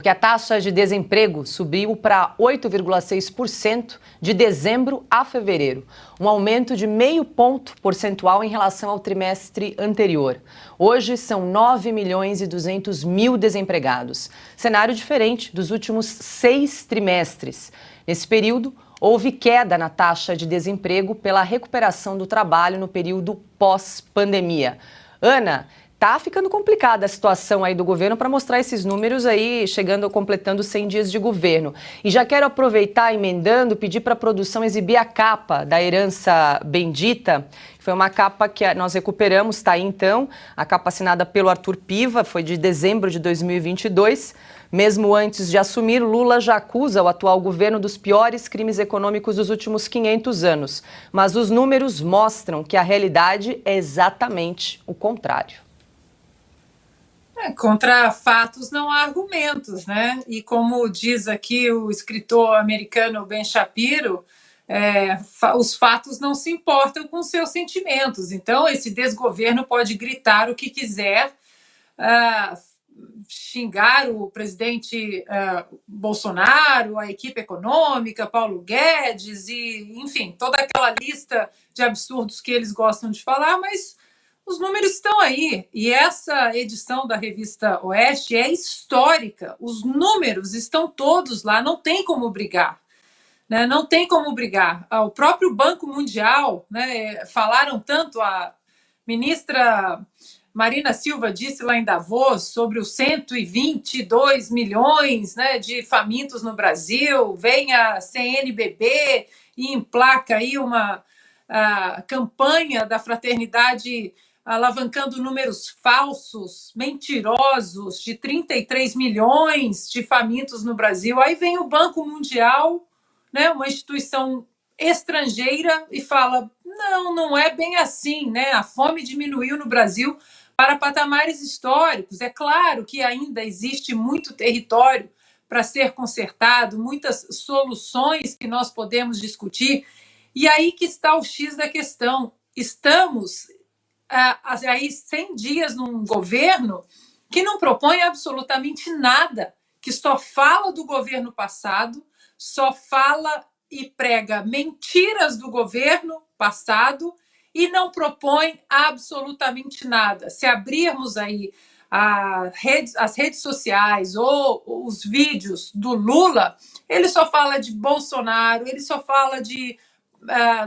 Que a taxa de desemprego subiu para 8,6% de dezembro a fevereiro, um aumento de 0,5 ponto percentual em relação ao trimestre anterior. Hoje são 9.200.000 desempregados, cenário diferente dos últimos 6 trimestres. Nesse período, houve queda na taxa de desemprego pela recuperação do trabalho no período pós-pandemia. Ana, tá ficando complicada a situação aí do governo para mostrar esses números aí, completando 100 dias de governo. E já quero aproveitar, emendando, pedir para a produção exibir a capa da Herança Bendita. Foi uma capa que nós recuperamos, está aí então, a capa assinada pelo Arthur Piva, foi de dezembro de 2022. Mesmo antes de assumir, Lula já acusa o atual governo dos piores crimes econômicos dos últimos 500 anos. Mas os números mostram que a realidade é exatamente o contrário. Contra fatos não há argumentos, né? E como diz aqui o escritor americano Ben Shapiro, os fatos não se importam com seus sentimentos. Então, esse desgoverno pode gritar o que quiser, xingar o presidente Bolsonaro, a equipe econômica, Paulo Guedes, e, enfim, toda aquela lista de absurdos que eles gostam de falar, mas os números estão aí. E essa edição da revista Oeste é histórica. Os números estão todos lá, não tem como brigar. Né? Não tem como brigar. O próprio Banco Mundial, né, falaram tanto, a ministra Marina Silva disse lá em Davos sobre os 122 milhões, né, de famintos no Brasil, vem a CNBB e emplaca aí uma campanha da fraternidade alavancando números falsos, mentirosos, de 33 milhões de famintos no Brasil. Aí vem o Banco Mundial, né, uma instituição estrangeira, e fala, não é bem assim, né? A fome diminuiu no Brasil para patamares históricos. É claro que ainda existe muito território para ser consertado, muitas soluções que nós podemos discutir, e aí que está o X da questão. Estamos aí 100 dias num governo que não propõe absolutamente nada, que só fala do governo passado, só fala e prega mentiras do governo passado e não propõe absolutamente nada. Se abrirmos aí as redes sociais ou os vídeos do Lula, ele só fala de Bolsonaro, ele só fala de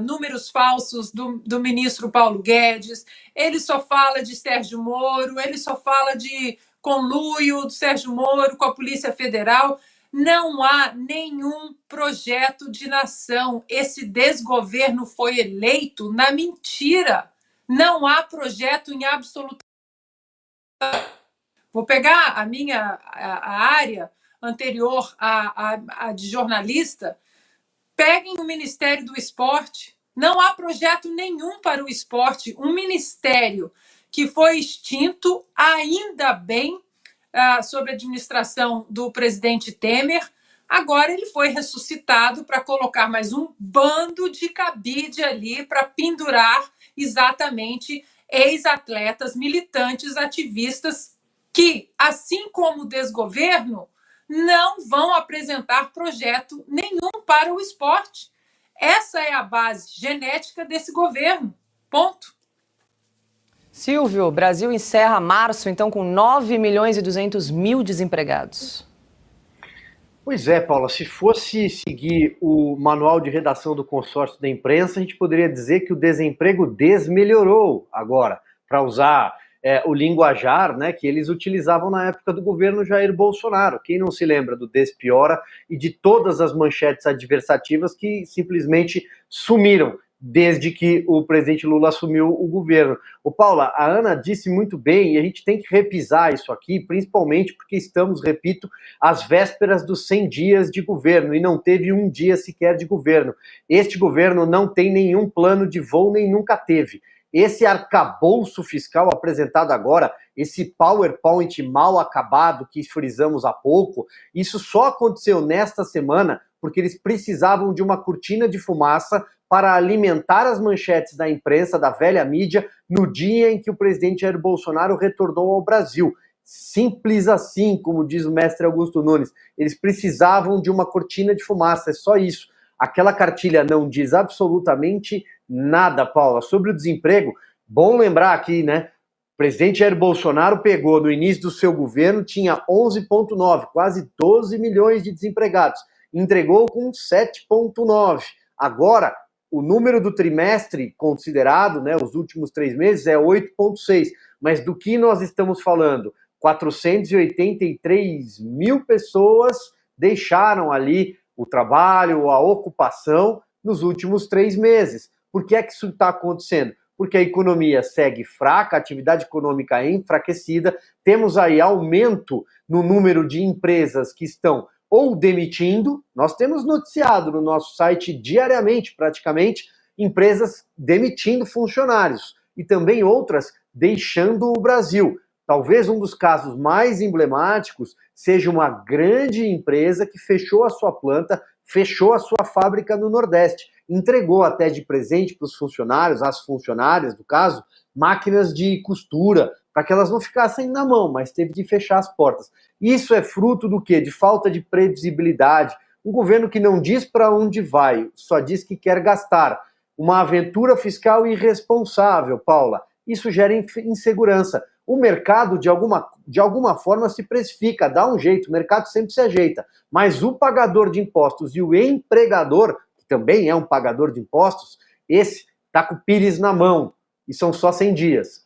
números falsos do ministro Paulo Guedes, ele só fala de Sérgio Moro, ele só fala de conluio do Sérgio Moro com a Polícia Federal. Não há nenhum projeto de nação. Esse desgoverno foi eleito na mentira. Não há projeto em absoluto. Vou pegar a minha área anterior à de jornalista. Peguem o Ministério do Esporte. Não há projeto nenhum para o esporte. Um ministério que foi extinto, ainda bem, sob a administração do presidente Temer. Agora ele foi ressuscitado para colocar mais um bando de cabide ali para pendurar exatamente ex-atletas, militantes, ativistas que, assim como o desgoverno, não vão apresentar projeto nenhum para o esporte. Essa é a base genética desse governo. Ponto. Silvio, o Brasil encerra março, então, com 9.200.000 desempregados. Pois é, Paula, se fosse seguir o manual de redação do consórcio da imprensa, a gente poderia dizer que o desemprego desmelhorou agora, para usar o linguajar, né, que eles utilizavam na época do governo Jair Bolsonaro. Quem não se lembra do despiora e de todas as manchetes adversativas que simplesmente sumiram desde que o presidente Lula assumiu o governo. Paula, a Ana disse muito bem, e a gente tem que repisar isso aqui, principalmente porque estamos, repito, às vésperas dos 100 dias de governo, e não teve um dia sequer de governo. Este governo não tem nenhum plano de voo, nem nunca teve. Esse arcabouço fiscal apresentado agora, esse PowerPoint mal acabado que frisamos há pouco, isso só aconteceu nesta semana porque eles precisavam de uma cortina de fumaça para alimentar as manchetes da imprensa, da velha mídia, no dia em que o presidente Jair Bolsonaro retornou ao Brasil. Simples assim, como diz o mestre Augusto Nunes. Eles precisavam de uma cortina de fumaça, é só isso. Aquela cartilha não diz absolutamente nada, Paula. Sobre o desemprego, bom lembrar aqui, né? O presidente Jair Bolsonaro pegou no início do seu governo, tinha 11,9, quase 12 milhões de desempregados. Entregou com 7,9. Agora, o número do trimestre considerado, né, os últimos 3 meses, é 8,6. Mas do que nós estamos falando? 483 mil pessoas deixaram ali o trabalho, a ocupação nos últimos 3 meses. Por que é que isso está acontecendo? Porque a economia segue fraca, a atividade econômica é enfraquecida, temos aí aumento no número de empresas que estão ou demitindo, nós temos noticiado no nosso site diariamente, praticamente, empresas demitindo funcionários e também outras deixando o Brasil. Talvez um dos casos mais emblemáticos seja uma grande empresa que fechou a sua planta, fechou a sua fábrica no Nordeste, entregou até de presente para os funcionários, as funcionárias, no caso, máquinas de costura, para que elas não ficassem na mão, mas teve de fechar as portas. Isso é fruto do quê? De falta de previsibilidade. Um governo que não diz para onde vai, só diz que quer gastar. Uma aventura fiscal irresponsável, Paula. Isso gera insegurança. O mercado, de alguma forma, se precifica, dá um jeito, o mercado sempre se ajeita. Mas o pagador de impostos e o empregador, que também é um pagador de impostos, esse está com o pires na mão. E são só 100 dias.